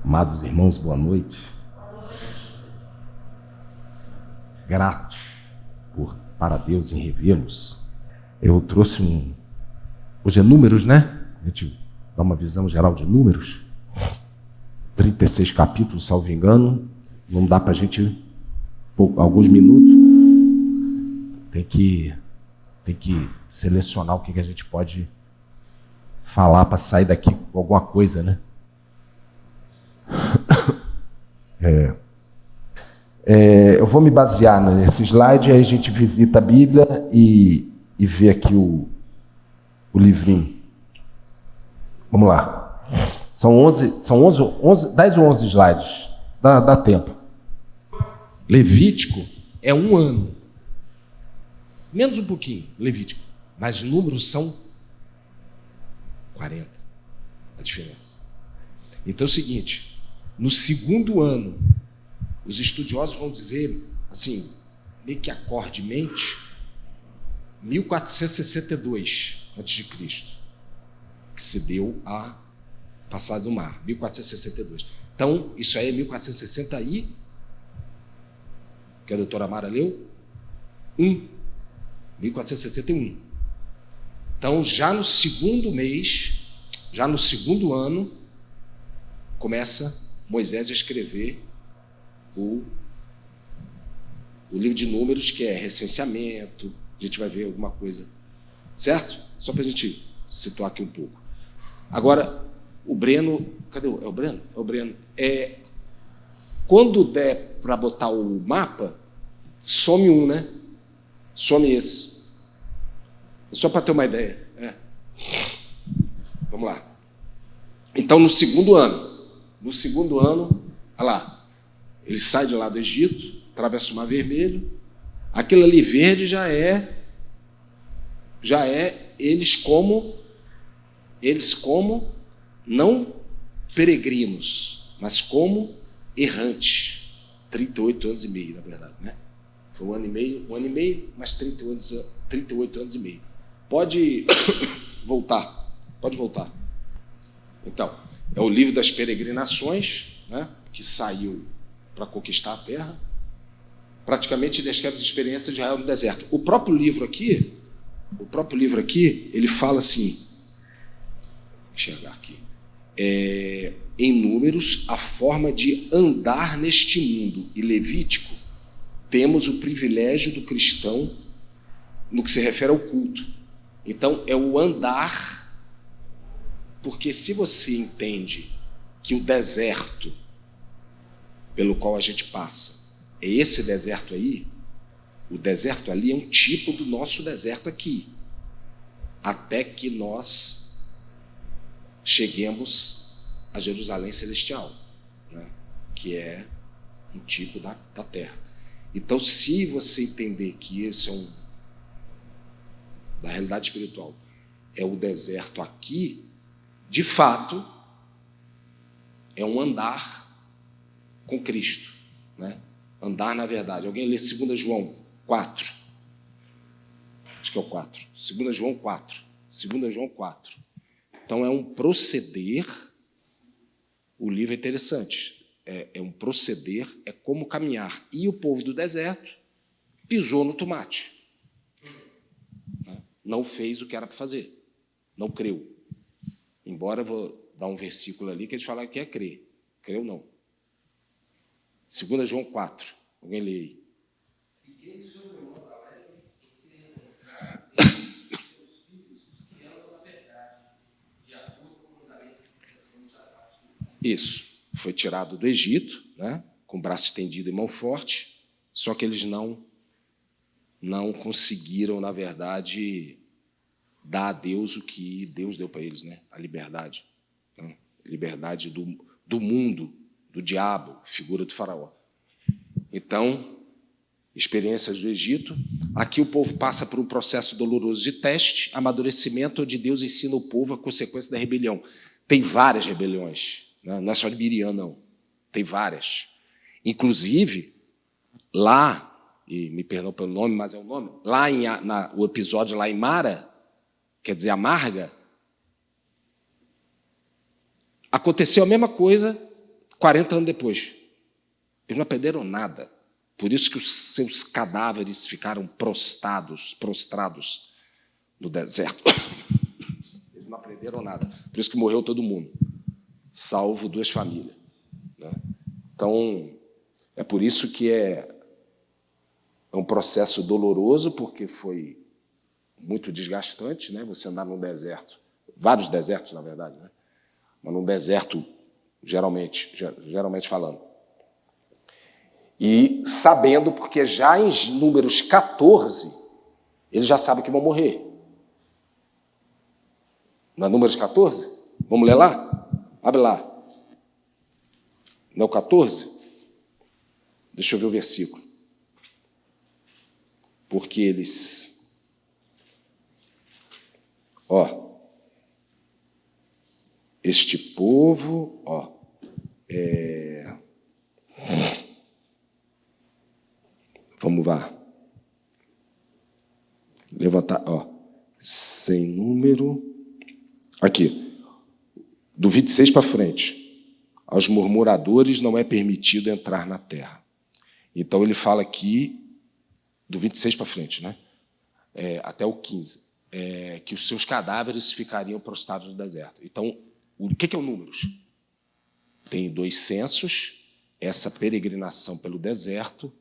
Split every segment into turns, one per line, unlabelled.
Amados irmãos, boa noite. Grato para Deus em revê-los. Eu trouxe hoje é números, né? A gente dá uma visão geral de números. 36 capítulos, salvo engano. Não dá para a gente, alguns minutos. Tem que selecionar o que a gente pode falar para sair daqui com alguma coisa, né? Eu vou me basear nesse slide, aí a gente visita a Bíblia e vê aqui o livrinho. Vamos lá. São 10 ou 11 slides. Dá tempo. Levítico é 1 ano. Menos um pouquinho, Levítico. Mas números são 40. A diferença. Então é o seguinte, no segundo ano, os estudiosos vão dizer, assim, meio que acordemente, 1462 a.C., que se deu a passada do mar, 1462. Então, isso aí é 1460 aí, que a doutora Mara leu, 1461. Então, já no segundo mês, já no segundo ano, começa Moisés a escrever o livro de números, que é recenseamento. A gente vai ver alguma coisa, certo? Só para a gente situar aqui um pouco. Agora, o Breno, cadê o Breno? É o Breno. Quando der para botar o mapa, some um, né? Some esse. Só para ter uma ideia. Vamos lá. Então, no segundo ano, olha lá, ele sai de lá do Egito, atravessa o Mar Vermelho. Aquilo ali verde já é eles como não peregrinos, mas como errantes. 38 anos e meio, na verdade, né? Foi um ano e meio, mais 38 anos e meio. Pode voltar. Então, é o livro das peregrinações, né, que saiu para conquistar a terra. Praticamente descreve as experiências de Israel no deserto. O próprio livro aqui, ele fala assim, vou enxergar aqui, em números, a forma de andar neste mundo. E Levítico, temos o privilégio do cristão no que se refere ao culto. Então, é o andar, porque se você entende que o deserto pelo qual a gente passa é esse deserto aí, o deserto ali é um tipo do nosso deserto aqui, até que nós cheguemos a Jerusalém Celestial, né? Que é um tipo da terra. Então, se você entender que isso é da realidade espiritual, é o deserto aqui, de fato, é um andar com Cristo, né? Andar na verdade. Alguém lê 2 João 4? Acho que é o 4. 2 João 4. 2 João 4. Então, é um proceder. O livro é interessante. É um proceder, é como caminhar. E o povo do deserto pisou no tomate. Não fez o que era para fazer. Não creu. Embora eu vou dar um versículo ali que eles falam que é crer. Creu não. 2 João 4. Alguém lê aí. Isso. Foi tirado do Egito, né, com o braço estendido e mão forte, só que eles não conseguiram, na verdade, dar a Deus o que Deus deu para eles, né? A liberdade. Né? Liberdade do mundo, do diabo, figura do faraó. Então, experiências do Egito. Aqui o povo passa por um processo doloroso de teste, amadurecimento, onde Deus ensina o povo a consequência da rebelião. Tem várias rebeliões, né? Não é só de Miriam, não. Tem várias. Inclusive, lá, e me perdoam pelo nome, mas é o nome, lá o episódio lá em Mara, quer dizer, amarga, aconteceu a mesma coisa 40 anos depois. Eles não aprenderam nada. Por isso que os seus cadáveres ficaram prostrados no deserto. Eles não aprenderam nada. Por isso que morreu todo mundo, salvo 2 famílias. Né? Então, é por isso que é um processo doloroso, porque foi muito desgastante, né? Você andar num deserto, vários desertos, na verdade, né? Mas num deserto, geralmente falando. E sabendo, porque já em Números 14, eles já sabem que vão morrer. Na Números 14? Vamos ler lá? Abre lá. Não é o 14? Deixa eu ver o versículo. Porque eles... este povo, vamos lá. Levantar, sem número. Aqui, do 26 para frente. Aos murmuradores não é permitido entrar na terra. Então, ele fala aqui, do 26 para frente, né? Até o 15, que os seus cadáveres ficariam prostrados no deserto. Então, o que é o Números? Tem 2 censos, essa peregrinação pelo deserto,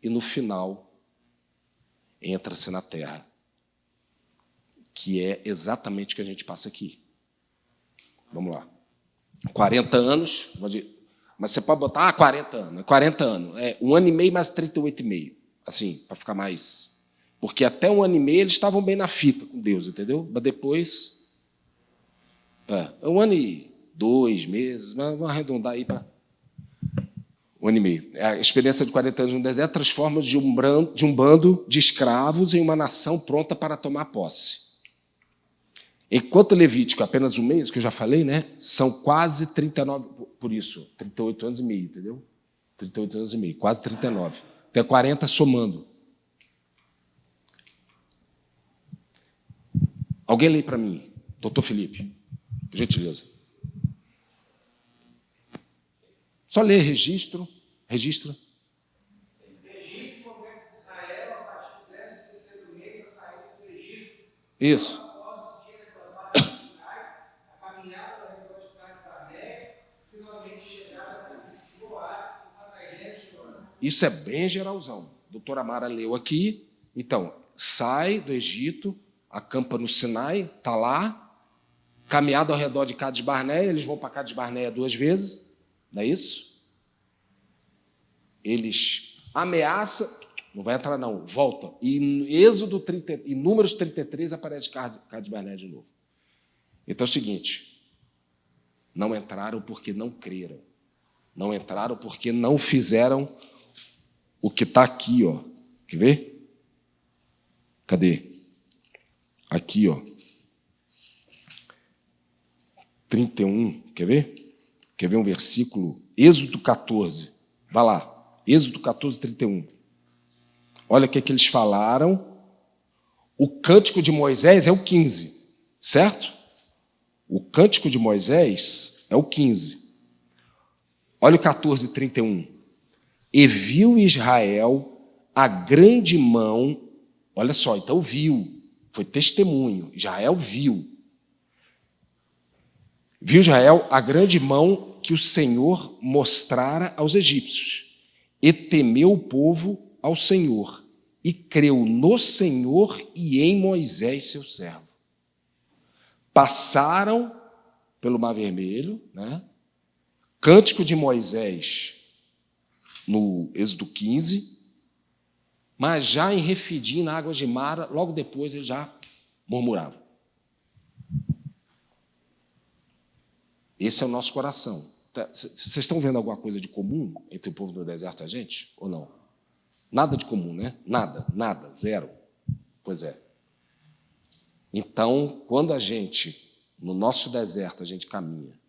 e no final entra-se na terra, que é exatamente o que a gente passa aqui. Vamos lá. 40 anos, mas você pode botar 40 anos. 40 anos. 1 ano e meio mais 38,5. Assim, para ficar mais... Porque até 1 ano e meio eles estavam bem na fita com Deus, entendeu? Mas depois... 1 ano e 2 meses, mas vamos arredondar aí para 1 ano e meio. A experiência de 40 anos no deserto transforma de um bando de escravos em uma nação pronta para tomar posse. Enquanto Levítico, apenas 1 mês, que eu já falei, né? São quase 39, por isso, 38 anos e meio, entendeu? 38 anos e meio, quase 39. Até 40 somando. Alguém lê para mim, doutor Felipe, por gentileza. Só lê, registra.
Registro o momento de Israel a partir do 13º mês da saída do Egito.
Isso.
Após os dias reclamados de Sinai, a caminhada ao redor de Cades Barnea, finalmente chegaram a planície de Moab, a 10º ano.
Isso é bem geralzão. A doutora Mara leu aqui. Então, sai do Egito, acampa no Sinai, está lá, caminhada ao redor de Cades Barnea, eles vão para Cades Barnea 2 vezes, não é isso? Eles ameaçam, não vai entrar não, volta. E em Números 33 aparece Cades Barnea de novo. Então é o seguinte, não entraram porque não creram. Não entraram porque não fizeram o que está aqui, ó. Quer ver? Cadê? Aqui, ó. 31, quer ver? Quer ver um versículo? Êxodo 14. Vai lá. Êxodo 14, 31. Olha o que eles falaram. O cântico de Moisés é o 15, certo? O cântico de Moisés é o 15. Olha o 14, 31. E viu Israel a grande mão, olha só, então viu, foi testemunho, Israel viu. Viu Israel a grande mão que o Senhor mostrara aos egípcios. E temeu o povo ao Senhor, e creu no Senhor e em Moisés, seu servo. Passaram pelo Mar Vermelho, né? Cântico de Moisés, no Êxodo 15, mas já em Refidim, na água de Mara, logo depois ele já murmurava. Esse é o nosso coração. Vocês estão vendo alguma coisa de comum entre o povo do deserto e a gente? Ou não? Nada de comum, né? Nada, zero. Pois é. Então, quando a gente, no nosso deserto, a gente caminha,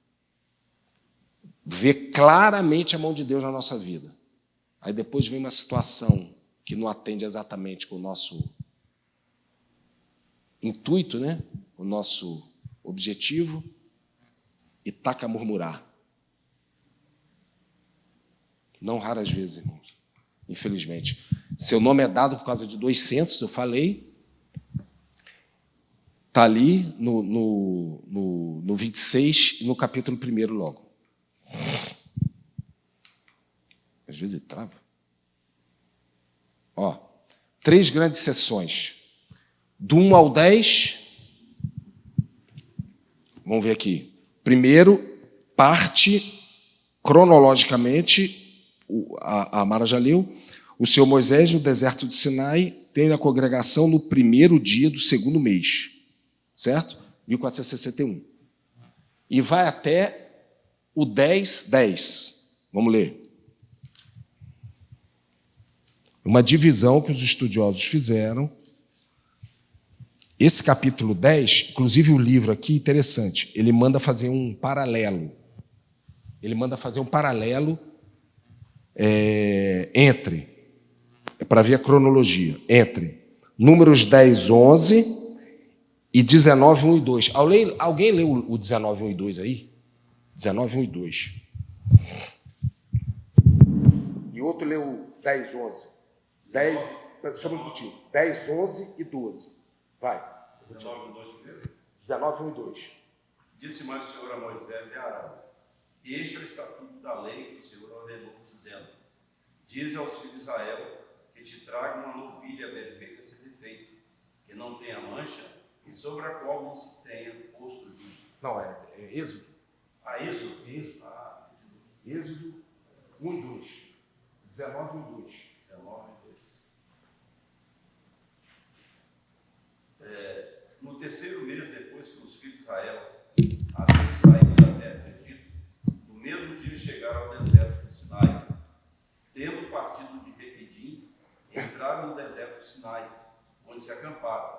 vê claramente a mão de Deus na nossa vida, aí depois vem uma situação que não atende exatamente com o nosso intuito, né? O nosso objetivo, e taca a murmurar. Não raras vezes, irmãos. Infelizmente. Seu nome é dado por causa de 2 censos, eu falei. Está ali no 26 e no capítulo 1 logo. Às vezes ele trava. 3 grandes sessões. Do 1 ao 10, vamos ver aqui. Primeiro, parte cronologicamente, a Mara já leu, o Senhor Moisés no deserto de Sinai tem a congregação no primeiro dia do segundo mês, certo? 1461. E vai até o 10. Vamos ler. Uma divisão que os estudiosos fizeram. Esse capítulo 10, inclusive o livro aqui, interessante, ele manda fazer um paralelo. Ele manda fazer um paralelo para ver a cronologia, entre Números 10, 11 e 19, 1 e 2. Alguém leu o 19, 1 e 2 aí? 19, 1 e 2. E outro leu 10, 11. 10, só um minutinho. 10, 11 e 12. Vai.
19, 2 primeiro.
19, 1 e 2.
Disse mais o Senhor a Moisés e a Arão: Este é o estatuto da lei que o Senhor ordenou, dizendo: Diz aos filhos de Israel que te tragam uma novilha perfeita sem defeito, que não tenha mancha e sobre a qual não se tenha posto juízo.
Não, é Êxodo.
Êxodo?
Êxodo. Êxodo 1 e 2. 19, 1 e 2.
19 e 2. No terceiro mês depois que os filhos de Israel haviam saído da terra do Egito, no mesmo dia chegaram ao deserto do Sinai. Tendo partido de Refidim, entraram no deserto do Sinai, onde se acamparam.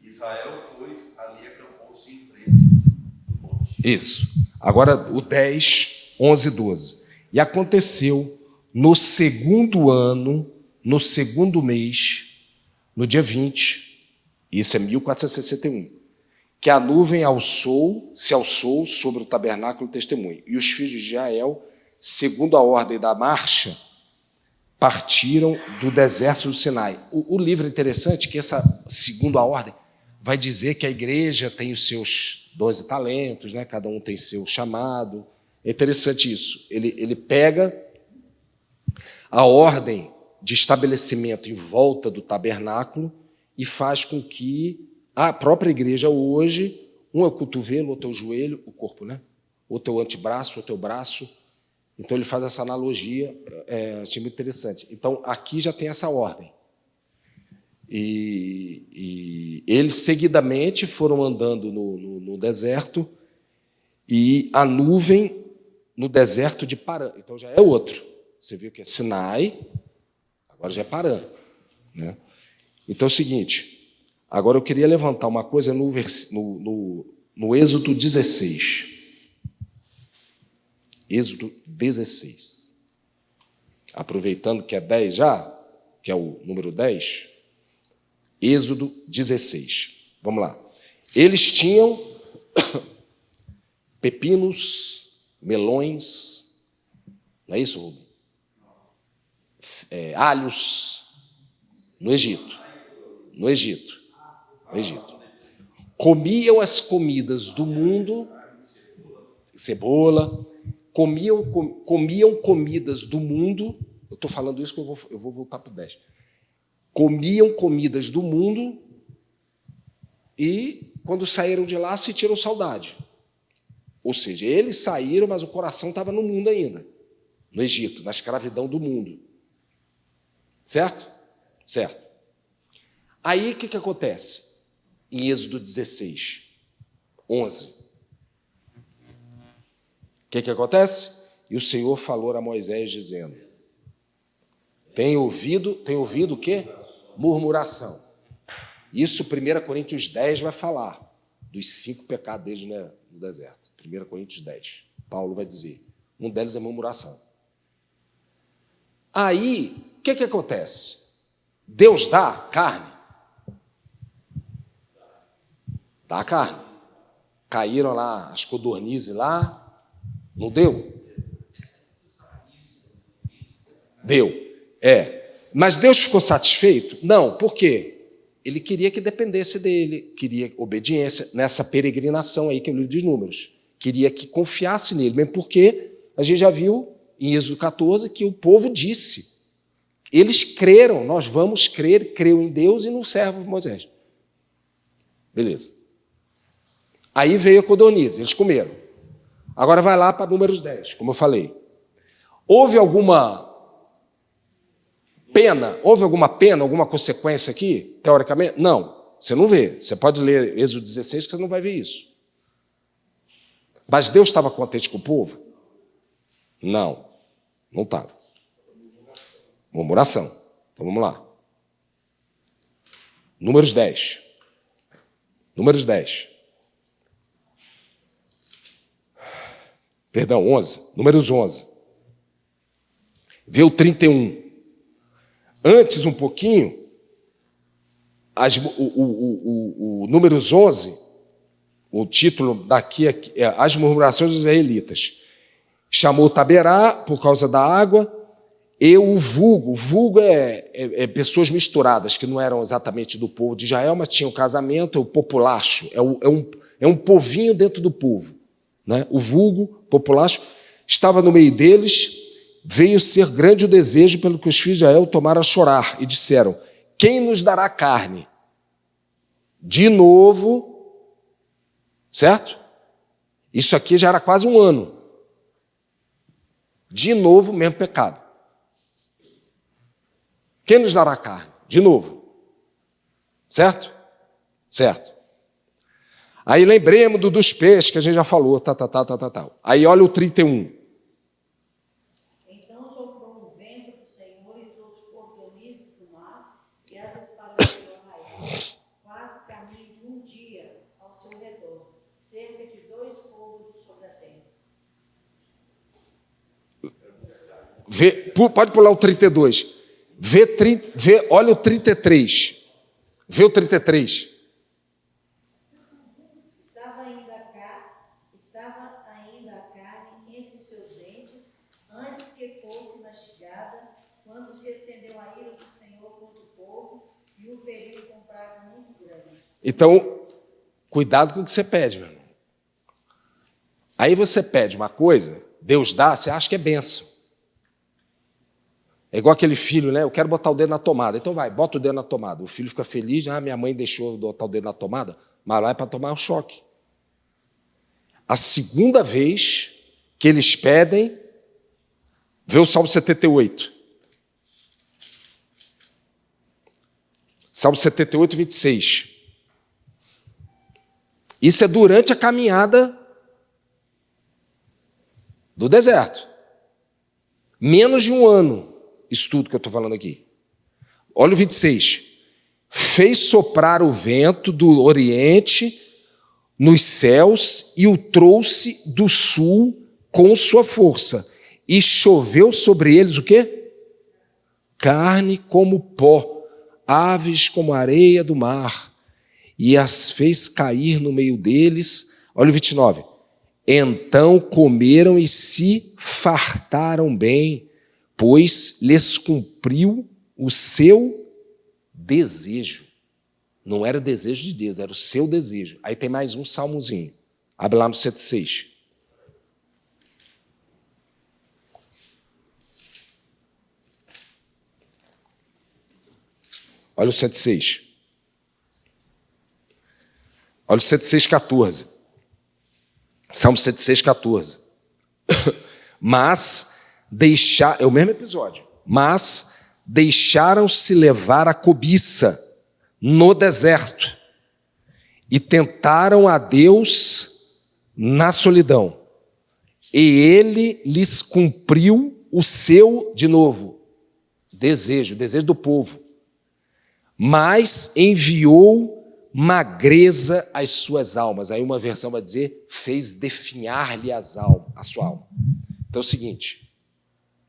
Israel, pois, ali acampou-se em frente do monte.
Isso. Agora o 10, 11 e 12. E aconteceu no segundo ano, no segundo mês, no dia 20, isso é 1461, que a nuvem se alçou sobre o tabernáculo do testemunho. E os filhos de Israel, segundo a ordem da marcha, partiram do deserto do Sinai. O livro é interessante que essa, segundo a ordem, vai dizer que a igreja tem os seus dons e talentos, né? Cada um tem seu chamado. É interessante isso. Ele pega a ordem de estabelecimento em volta do tabernáculo e faz com que a própria igreja hoje, um é o cotovelo, outro é o joelho, o corpo, né? Outro é o antebraço, outro é o braço. Então ele faz essa analogia, achei muito interessante. Então aqui já tem essa ordem. E eles seguidamente foram andando no deserto e a nuvem no deserto de Parã. Então já é outro. Você viu que é Sinai, agora já é Parã, né? Então é o seguinte, agora eu queria levantar uma coisa no Êxodo 16. Êxodo 16. Aproveitando que é 10 já, que é o número 10, Êxodo 16. Vamos lá. Eles tinham pepinos, melões, não é isso, Rubem? Alhos, no Egito. No Egito. Comiam as comidas do mundo, cebola, comiam comidas do mundo, eu estou falando isso que eu vou voltar para o 10. Comiam comidas do mundo e, quando saíram de lá, sentiram saudade. Ou seja, eles saíram, mas o coração estava no mundo ainda, no Egito, na escravidão do mundo. Certo? Certo. Aí, o que acontece? Em Êxodo 16, 11. O que acontece? E o Senhor falou a Moisés, dizendo: tem ouvido o quê? Murmuração. Isso 1 Coríntios 10 vai falar dos 5 pecados deles no deserto. 1 Coríntios 10. Paulo vai dizer. Um deles é murmuração. Aí, o que acontece? Deus dá carne? Dá carne. Caíram lá as codornizes lá, não deu? Deu. Mas Deus ficou satisfeito? Não. Por quê? Ele queria que dependesse dele, queria obediência nessa peregrinação aí que é o livro de Números. Queria que confiasse nele, mesmo porque a gente já viu em Êxodo 14 que o povo disse. Eles creram, nós vamos crer, creu em Deus e no servo Moisés. Beleza. Aí veio a codorniz, eles comeram. Agora vai lá para Números 10, como eu falei. Houve alguma pena, alguma consequência aqui, teoricamente? Não, você não vê. Você pode ler Êxodo 16 que você não vai ver isso. Mas Deus estava contente com o povo? Não estava. Murmuração. Então vamos lá. Números 10. Perdão, 11. Números 11. Vê o 31. Antes, um pouquinho, o Números 11, o título daqui é As Murmurações dos Israelitas. Chamou Taberá por causa da água, e o vulgo. O vulgo é pessoas misturadas, que não eram exatamente do povo de Israel, mas tinham casamento, é o populacho, é um povinho dentro do povo. Né? O vulgo, populacho, estava no meio deles. Veio ser grande o desejo pelo que os filhos de Israel tomaram a chorar e disseram: quem nos dará carne? De novo, certo? Isso aqui já era quase um ano. De novo, mesmo pecado. Quem nos dará carne? De novo. Certo? Certo. Aí lembremos dos peixes que a gente já falou. Aí olha o 31. Pode pular o 32. Olha o 33. Vê o 33.
Estava ainda a carne entre os seus dentes, antes que fosse mastigada, quando se acendeu a ira do Senhor contra o povo e o feriu com praga muito grande.
Então, cuidado com o que você pede, meu irmão. Aí você pede uma coisa, Deus dá, você acha que é bênção. É igual aquele filho, né? Eu quero botar o dedo na tomada. Então vai, bota o dedo na tomada. O filho fica feliz, minha mãe deixou eu botar o dedo na tomada, mas lá é para tomar um choque. A segunda vez que eles pedem, vê o Salmo 78. Salmo 78, 26. Isso é durante a caminhada do deserto. Menos de um ano. Isso tudo que eu estou falando aqui. Olha o 26. Fez soprar o vento do oriente nos céus e o trouxe do sul com sua força. E choveu sobre eles o quê? Carne como pó, aves como areia do mar. E as fez cair no meio deles. Olha o 29. Então comeram e se fartaram bem, pois lhes cumpriu o seu desejo. Não era o desejo de Deus, era o seu desejo. Aí tem mais um salmozinho. Abre lá no 106. Olha o 106. Olha o 106, 14. Salmo 106, 14. É o mesmo episódio. Mas deixaram-se levar a cobiça no deserto e tentaram a Deus na solidão. E ele lhes cumpriu o seu, de novo, desejo, o desejo do povo. Mas enviou magreza às suas almas. Aí uma versão vai dizer, fez definhar-lhe a sua alma. Então é o seguinte,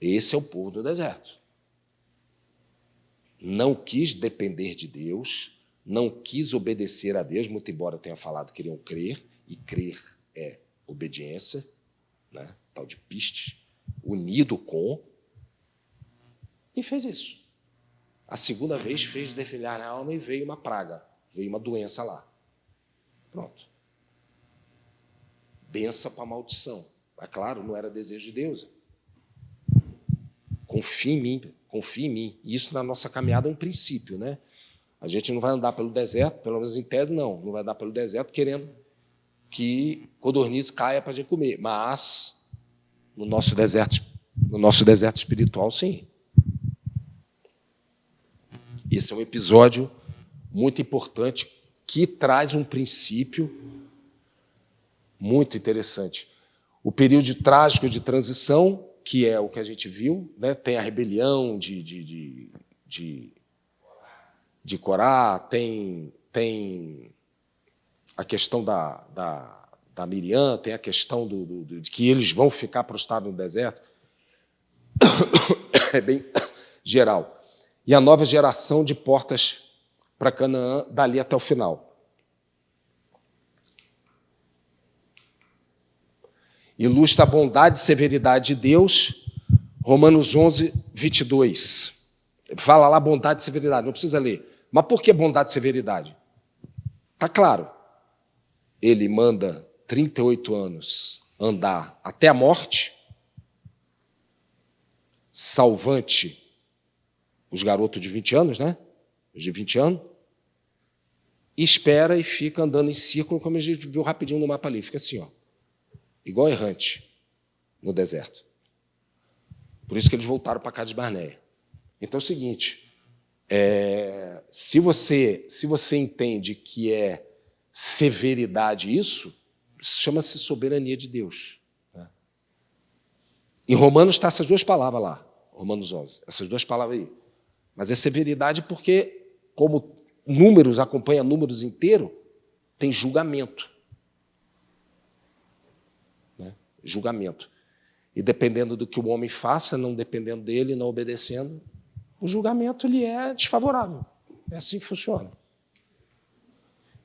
esse é o povo do deserto. Não quis depender de Deus, não quis obedecer a Deus, muito embora tenha falado que queriam crer, e crer é obediência, né? Tal de pistes, unido com, E fez isso. A segunda vez fez desfilhar na alma e veio uma praga, veio uma doença lá. Pronto. Benção para maldição. Mas, claro, não era desejo de Deus. Confia em mim, confia em mim. E isso na nossa caminhada é um princípio, né? A gente não vai andar pelo deserto, pelo menos em tese, não. Não vai andar pelo deserto querendo que codorniz caia para a gente comer. Mas no nosso deserto espiritual, sim. Esse é um episódio muito importante que traz um princípio muito interessante. O período trágico de transição, que é o que a gente viu, né? Tem a rebelião de Corá, tem a questão da Miriam, tem a questão de que eles vão ficar prostrados no deserto. É bem geral. E a nova geração de portas para Canaã dali até o final. Ilustra a bondade e severidade de Deus, Romanos 11, 22. Fala lá bondade e severidade, não precisa ler. Mas por que bondade e severidade? Está claro. Ele manda 38 anos andar até a morte, salvante os garotos de 20 anos, né? Os de 20 anos, espera e fica andando em círculo, como a gente viu rapidinho no mapa ali, fica assim, ó, igual errante no deserto. Por isso que eles voltaram para Cades Barneia. Então é o seguinte, se você entende que é severidade isso, chama-se soberania de Deus. Né? Em Romanos está essas duas palavras lá, Romanos 11, essas duas palavras aí. Mas é severidade porque, como números acompanha números inteiro, tem julgamento. Né? Julgamento. E dependendo do que o homem faça, não dependendo dele, não obedecendo, o julgamento lhe é desfavorável. É assim que funciona.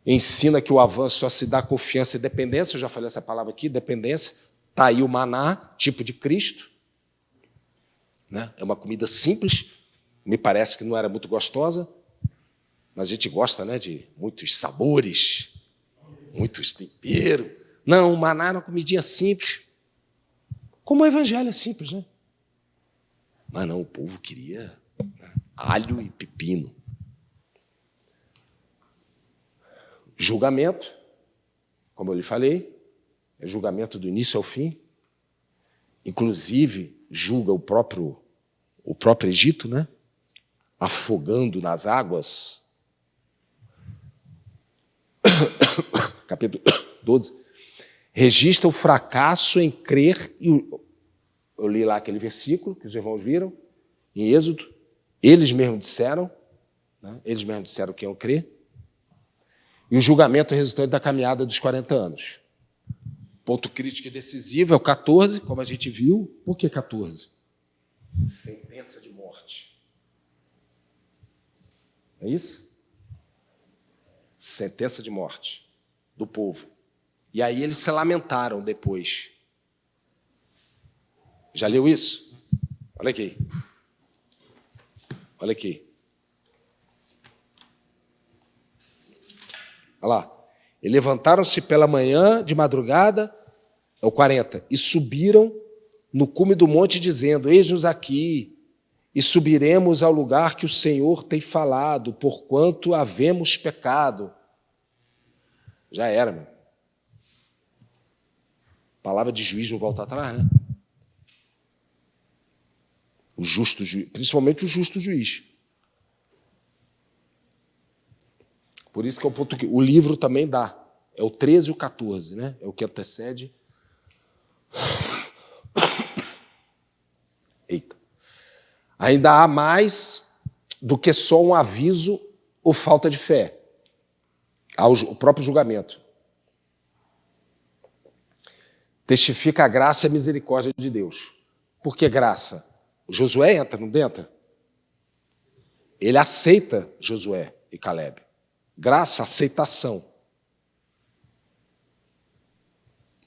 Ensina que o avanço só se dá confiança e dependência, eu já falei essa palavra aqui, dependência. Está aí o maná, tipo de Cristo. Né? É uma comida simples, me parece que não era muito gostosa, mas a gente gosta, né, de muitos sabores, muitos temperos. Não, o maná era uma comidinha simples, como o evangelho é simples, né? Mas não, o povo queria, né, alho e pepino. Julgamento, como eu lhe falei, é julgamento do início ao fim. Inclusive, julga o próprio Egito, né? Afogando nas águas. Capítulo 12. Registra o fracasso em crer. Eu li lá aquele versículo que os irmãos viram, em Êxodo. Eles mesmos disseram, né? Eles mesmos disseram que iam crer. E o julgamento resultante da caminhada dos 40 anos. Ponto crítico e decisivo é o 14, como a gente viu. Por que 14? Sentença de morte. É isso? Sentença de morte do povo. E aí eles se lamentaram depois. Já leu isso? Olha aqui. Olha aqui. Olha lá. E levantaram-se pela manhã, de madrugada, é o 40, e subiram no cume do monte, dizendo: eis-nos aqui, e subiremos ao lugar que o Senhor tem falado, porquanto havemos pecado. Já era, meu. Palavra de juiz não volta atrás, né? O justo juiz, principalmente o justo juiz. Por isso que é o ponto que o livro também dá. É o 13 e o 14, né? É o que antecede. Eita. Ainda há mais do que só um aviso ou falta de fé. Há o próprio julgamento. Testifica a graça e a misericórdia de Deus. Por que graça? Josué entra, não entra? Ele aceita Josué e Calebe. Graça, aceitação.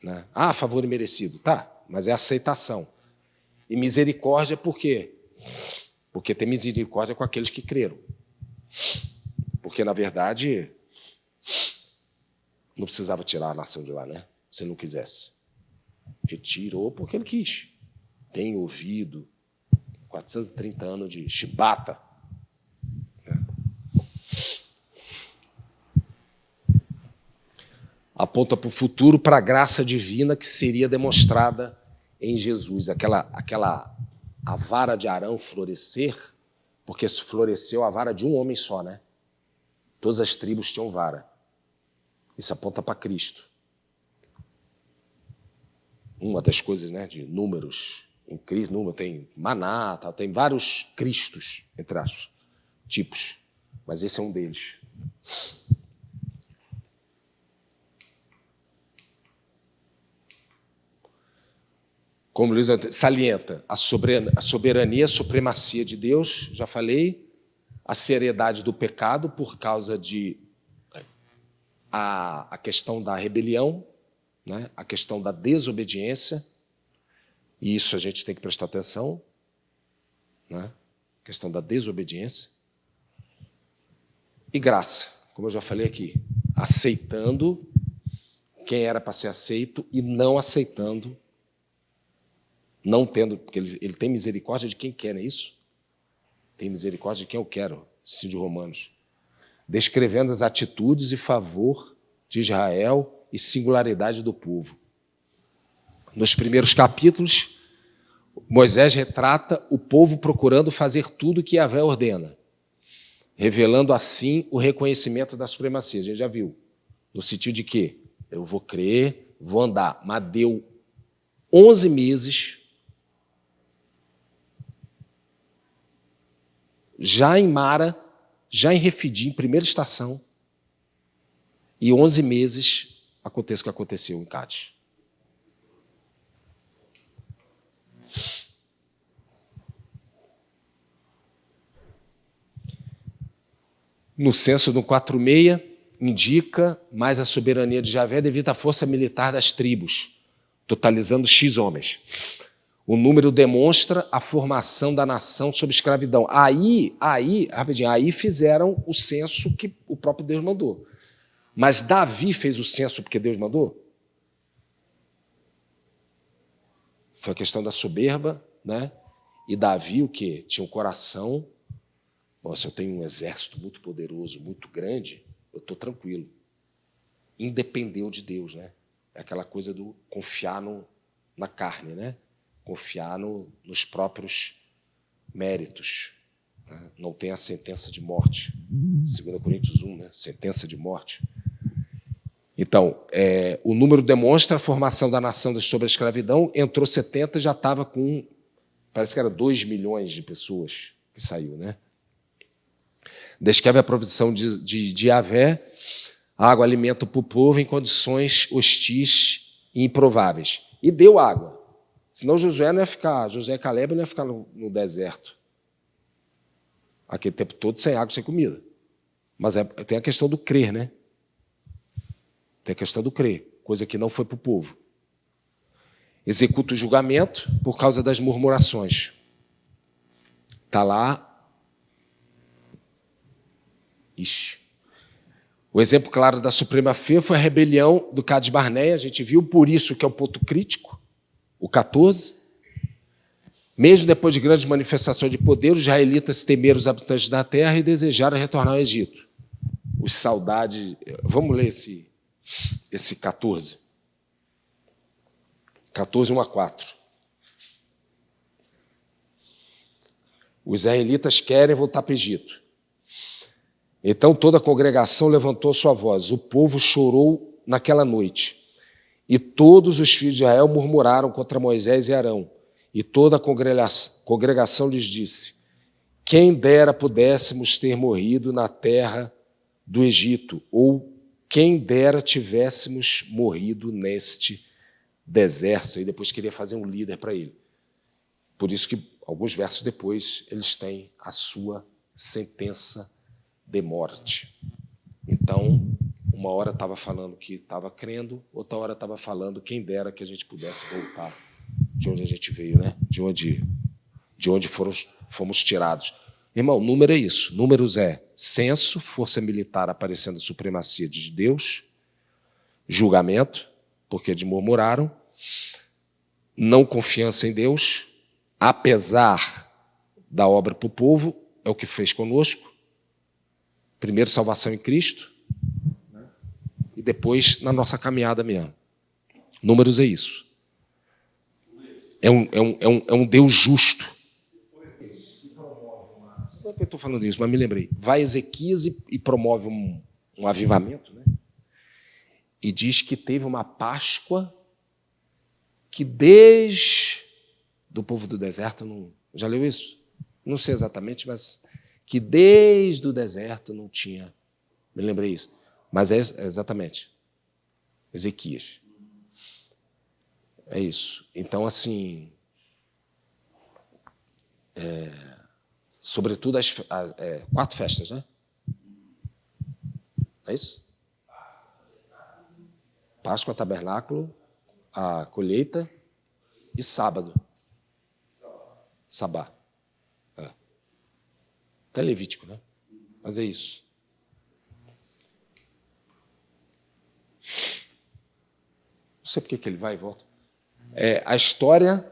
Né? Ah, favor imerecido. Tá, mas é aceitação. E misericórdia por quê? Porque tem misericórdia com aqueles que creram. Porque, na verdade, não precisava tirar a nação de lá, né? Se ele não quisesse. Ele tirou porque ele quis. Tem ouvido 430 anos de chibata. Aponta para o futuro, para a graça divina que seria demonstrada em Jesus. A vara de Arão florescer, porque floresceu a vara de um homem só, né? Todas as tribos tinham vara. Isso aponta para Cristo. Uma das coisas, né, de números, em Cristo, tem Maná, tem vários Cristos, entre aspas, tipos, mas esse é um deles. Como Luiz salienta, a soberania, a supremacia de Deus, já falei, a seriedade do pecado por causa de a questão da rebelião, né? A questão da desobediência, e isso a gente tem que prestar atenção, né? A questão da desobediência. E graça, como eu já falei aqui, aceitando quem era para ser aceito e não aceitando, não tendo, porque ele tem misericórdia de quem quer, não é isso? Tem misericórdia de quem eu quero, de Romanos. Descrevendo as atitudes e favor de Israel e singularidade do povo. Nos primeiros capítulos, Moisés retrata o povo procurando fazer tudo o que Yahvé ordena, revelando assim o reconhecimento da supremacia. A gente já viu, no sentido de que eu vou crer, vou andar, mas deu 11 meses, já em Mara, já em Refidim, primeira estação, e 11 meses acontece o que aconteceu em Cádiz. No censo do 46, indica mais a soberania de Javé devido à força militar das tribos, totalizando X homens. O número demonstra a formação da nação sob escravidão. Aí fizeram o censo que o próprio Deus mandou. Mas Davi fez o censo porque Deus mandou? Foi a questão da soberba, né? E Davi, o quê? Tinha um coração. Se eu tenho um exército muito poderoso, muito grande, eu estou tranquilo. Independeu de Deus, né? É aquela coisa do confiar na carne, né? Confiar nos próprios méritos. Né? Não tem a sentença de morte. 2 Coríntios 1, né? Sentença de morte. Então, o número demonstra a formação da nação sob a escravidão. Entrou 70, já estava com, parece que era 2 milhões de pessoas que saiu, né? Descreve a provisão de Yahvé, água, alimento para o povo em condições hostis e improváveis. E deu água. Senão Josué e Caleb não ia ficar no deserto. Aquele tempo todo sem água, sem comida. Mas tem a questão do crer, né? Tem a questão do crer, coisa que não foi para o povo. Executa o julgamento por causa das murmurações. Está lá. Ixi. O exemplo claro da Suprema Fé foi a rebelião do Cades Barneia, a gente viu, por isso que é o ponto crítico, o 14. Mesmo depois de grandes manifestações de poder, os israelitas temeram os habitantes da terra e desejaram retornar ao Egito. Os saudades. Vamos ler esse 14. 14, 1 a 4. Os israelitas querem voltar para o Egito. Então toda a congregação levantou sua voz. O povo chorou naquela noite. E todos os filhos de Israel murmuraram contra Moisés e Arão. E toda a congregação lhes disse: quem dera pudéssemos ter morrido na terra do Egito, ou quem dera tivéssemos morrido neste deserto. E depois queria fazer um líder para ele. Por isso que, alguns versos depois, eles têm a sua sentença de morte. Então, uma hora estava falando que estava crendo, outra hora estava falando quem dera que a gente pudesse voltar de onde a gente veio, né? De onde foram fomos tirados. Irmão, número é isso. Números é censo, força militar aparecendo a supremacia de Deus, julgamento, porque murmuraram, não confiança em Deus, apesar da obra para o povo, é o que fez conosco. Primeiro, salvação em Cristo, e depois na nossa caminhada mesmo. Números é isso. É um Deus justo. Eu estou falando isso, mas me lembrei. Vai Ezequias e promove um avivamento, né? E diz que teve uma Páscoa que desde do povo do deserto, não, já leu isso? Não sei exatamente, mas que desde o deserto não tinha. Me lembrei isso. Mas é exatamente. Ezequias. É isso. Então, assim, sobretudo as 4 festas, né? É isso? Páscoa, tabernáculo, a colheita e sábado. Sabá. Até Levítico, né? Mas é isso. Não sei por que ele vai e volta. A história,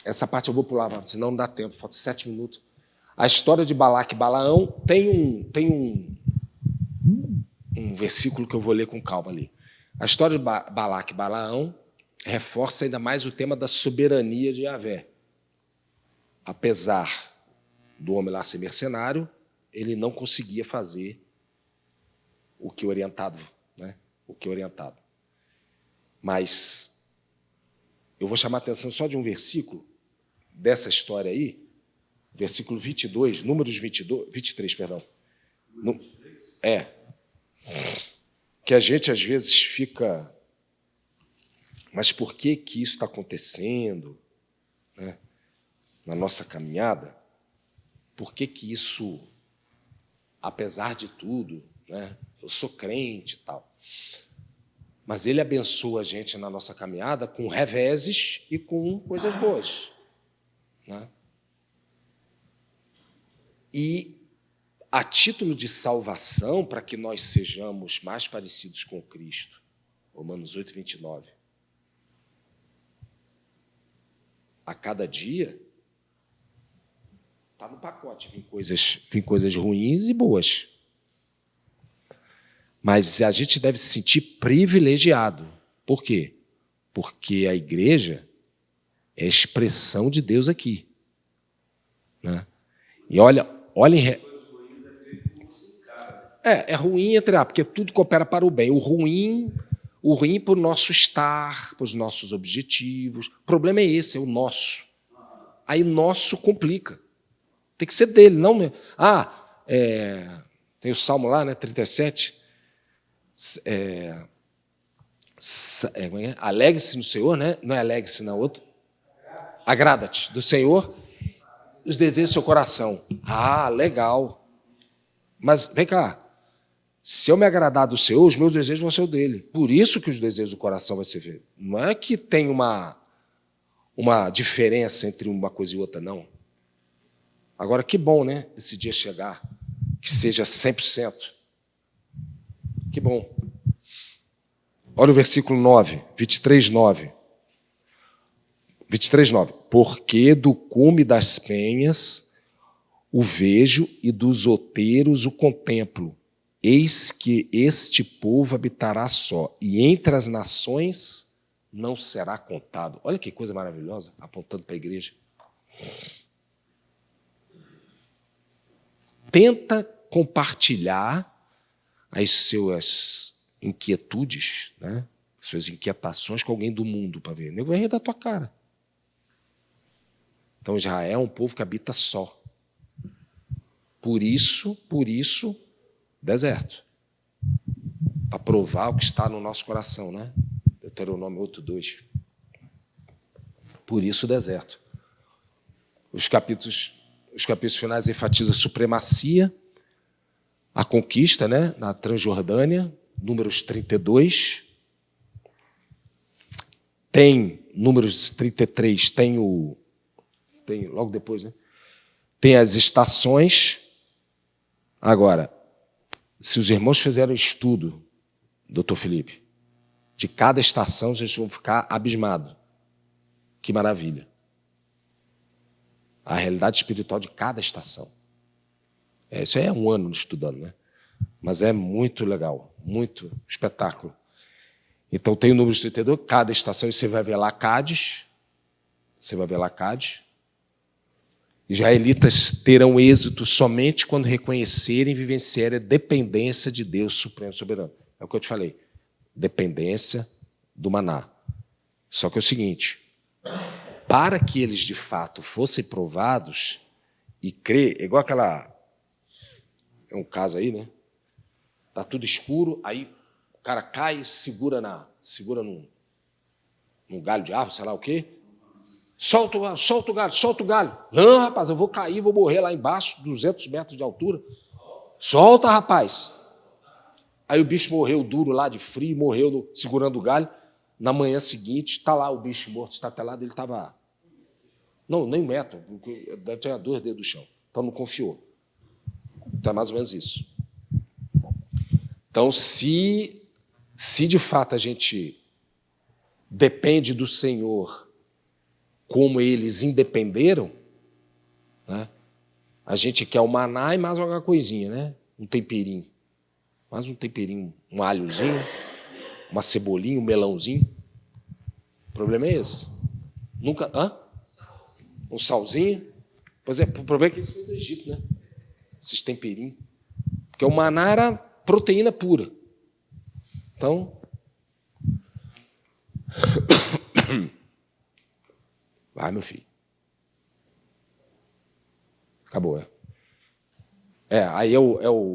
essa parte eu vou pular, senão não dá tempo, falta 7 minutos. A história de Balaque e Balaão tem um versículo que eu vou ler com calma ali. A história de Balaque e Balaão reforça ainda mais o tema da soberania de Yahvé. Apesar do homem lá ser mercenário, ele não conseguia fazer o que orientado, né? O que orientado. Mas eu vou chamar a atenção só de um versículo dessa história aí, versículo 22, Números 23, perdão. Que a gente às vezes fica, mas por que isso está acontecendo, né? Na nossa caminhada? Por que isso, apesar de tudo, né? Eu sou crente e tal. Mas ele abençoa a gente na nossa caminhada com reveses e com coisas boas, né? E, a título de salvação, para que nós sejamos mais parecidos com Cristo, Romanos 8, 29, a cada dia, está no pacote, vem coisas ruins e boas. Mas a gente deve se sentir privilegiado. Por quê? Porque a igreja é a expressão de Deus aqui, né? E olha, é ruim, porque tudo coopera para o bem. O ruim para o nosso estar, para os nossos objetivos. O problema é esse, é o nosso. Aí nosso complica. Tem que ser dele, não mesmo. Tem o Salmo lá, né, 37. Alegre-se no Senhor, né? Não é alegre-se na outra. Agrada-te do Senhor os desejos do seu coração. Legal. Mas vem cá. Se eu me agradar do Senhor, os meus desejos vão ser o dele. Por isso que os desejos do coração vai ser feito. Não é que tem uma diferença entre uma coisa e outra, não. Agora, que bom, né? Esse dia chegar, que seja 100%. Que bom. Olha o versículo 9, 23, 9. 23, 9. Porque do cume das penhas o vejo e dos outeiros o contemplo. Eis que este povo habitará só, e entre as nações não será contado. Olha que coisa maravilhosa, apontando para a igreja. Tenta compartilhar as suas inquietudes, né? Suas inquietações com alguém do mundo para ver. O nego vai rir da tua cara. Então, Israel é um povo que habita só. Por isso, deserto. Para provar o que está no nosso coração, né? Deuteronômio 8:2. Por isso, deserto. Os capítulos finais enfatizam a supremacia, a conquista, né, na Transjordânia, Números 32. Tem, Números 33, tem logo depois, né? tem as estações. Agora, se os irmãos fizeram estudo, doutor Felipe, de cada estação, vocês vão ficar abismados. Que maravilha. A realidade espiritual de cada estação. Isso aí é um ano estudando, né? Mas é muito legal, muito espetáculo. Então tem o número de 32, cada estação, e você vai ver lá Cádiz. Você vai ver lá Cádiz. Israelitas terão êxito somente quando reconhecerem e vivenciarem a dependência de Deus Supremo Soberano. É o que eu te falei. Dependência do maná. Só que é o seguinte, para que eles de fato fossem provados e crer, igual aquela... É um caso aí, né? Está tudo escuro, aí o cara cai e segura num galho de árvore, sei lá o quê. Solta o galho, solta o galho. Não, rapaz, eu vou cair, vou morrer lá embaixo, 200 metros de altura. Solta, rapaz. Aí o bicho morreu duro lá de frio, morreu segurando o galho. Na manhã seguinte, está lá o bicho morto, estatelado, ele estava... Não, nem 1 metro, porque tinha 2 dedos do chão. Então não confiou. Então é mais ou menos isso. Então, se de fato a gente depende do Senhor como eles independeram, né? A gente quer o maná e mais alguma coisinha, né? Um temperinho. Mais um temperinho, um alhozinho, uma cebolinha, um melãozinho. O problema é esse. Nunca... Um salzinho. Pois é, o problema é que isso foi do Egito, né? Esses temperinhos. Porque o maná era proteína pura. Então... Vai, meu filho. Acabou, aí eu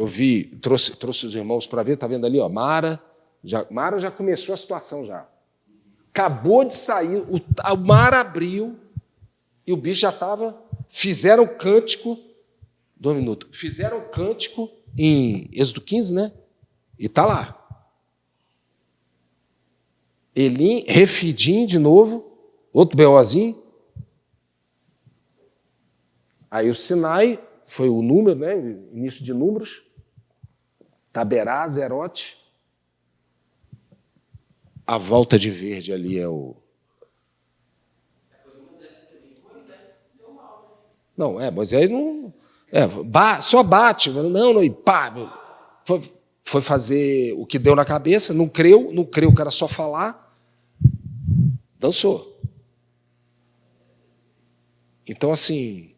vi, trouxe os irmãos para ver, tá vendo ali, ó, Mara já começou a situação já. Acabou de sair, o mar abriu e o bicho já estava, fizeram o cântico, 2 minutos, fizeram o cântico em Êxodo 15, né? E está lá. Elim, Refidim de novo, outro BOzinho. Aí o Sinai foi o número, né? Início de números. Taberá, Zerote. A volta de verde ali é o... Não, Moisés não... só bate. Não, e pá. Foi fazer o que deu na cabeça, não creu que era só falar. Dançou. Então, assim,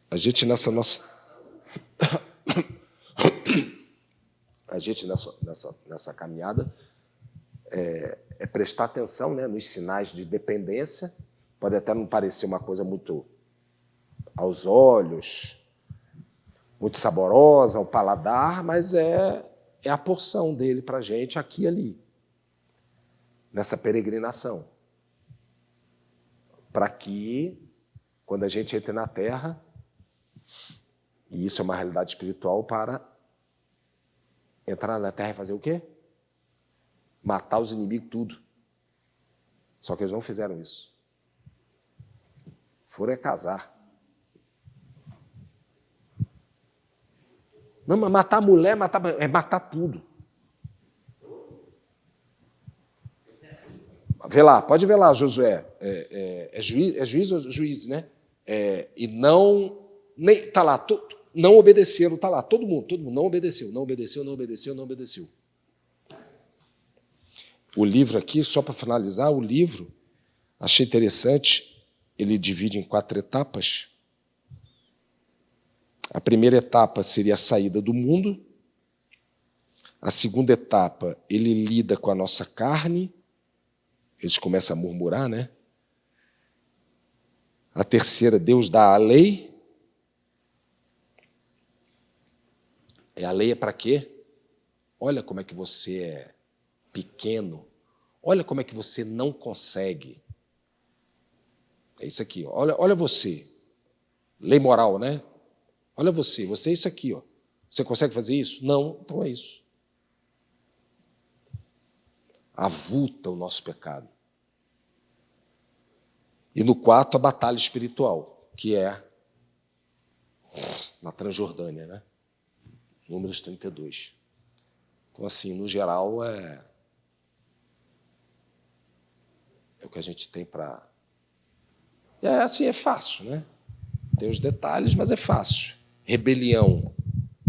a gente nessa nossa... A gente nessa caminhada é prestar atenção, né, nos sinais de dependência. Pode até não parecer uma coisa muito aos olhos, muito saborosa ao paladar, mas é a porção dele para a gente aqui e ali, nessa peregrinação. Para que, quando a gente entre na Terra, e isso é uma realidade espiritual, para entrar na Terra e fazer o quê? Matar os inimigos, tudo. Só que eles não fizeram isso. Foram casar. Não, mas matar a mulher, matar tudo. Vê lá, pode ver lá, Josué. É juiz ou juiz, né? E não... Está lá, não obedeceram, está lá, todo mundo não obedeceu. O livro aqui, só para finalizar, o livro, achei interessante, ele divide em 4 etapas. A primeira etapa seria a saída do mundo. A segunda etapa, ele lida com a nossa carne. Eles começam a murmurar, né? A terceira, Deus dá a lei. A lei é para quê? Olha como é que você é pequeno. Olha como é que você não consegue. É isso aqui, ó. Olha você. Lei moral, né? Olha você é isso aqui, ó. Você consegue fazer isso? Não, então é isso. Avulta o nosso pecado. E no 4, a batalha espiritual, que é na Transjordânia, né? Números 32. Então, assim, no geral, é o que a gente tem para... assim, é fácil, né? Tem os detalhes, mas é fácil. Rebelião.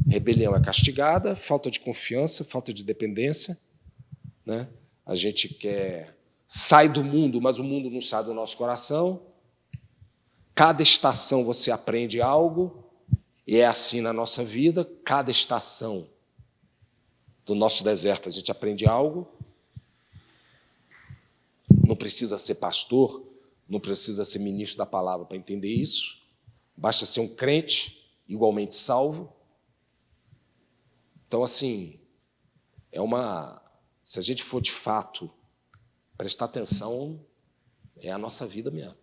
Rebelião é castigada, falta de confiança, falta de dependência, né? A gente sai do mundo, mas o mundo não sai do nosso coração. Cada estação você aprende algo, e é assim na nossa vida. Cada estação do nosso deserto a gente aprende algo. Não precisa ser pastor, não precisa ser ministro da palavra para entender isso. Basta ser um crente igualmente salvo. Então, assim, se a gente for de fato prestar atenção, é a nossa vida mesmo.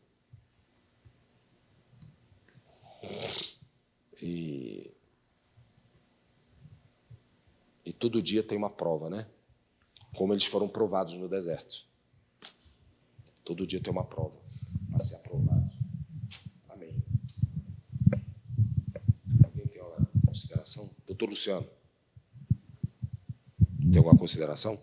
E todo dia tem uma prova, né? Como eles foram provados no deserto. Todo dia tem uma prova para ser aprovado. Amém. Alguém tem alguma consideração? Doutor Luciano, tem alguma consideração?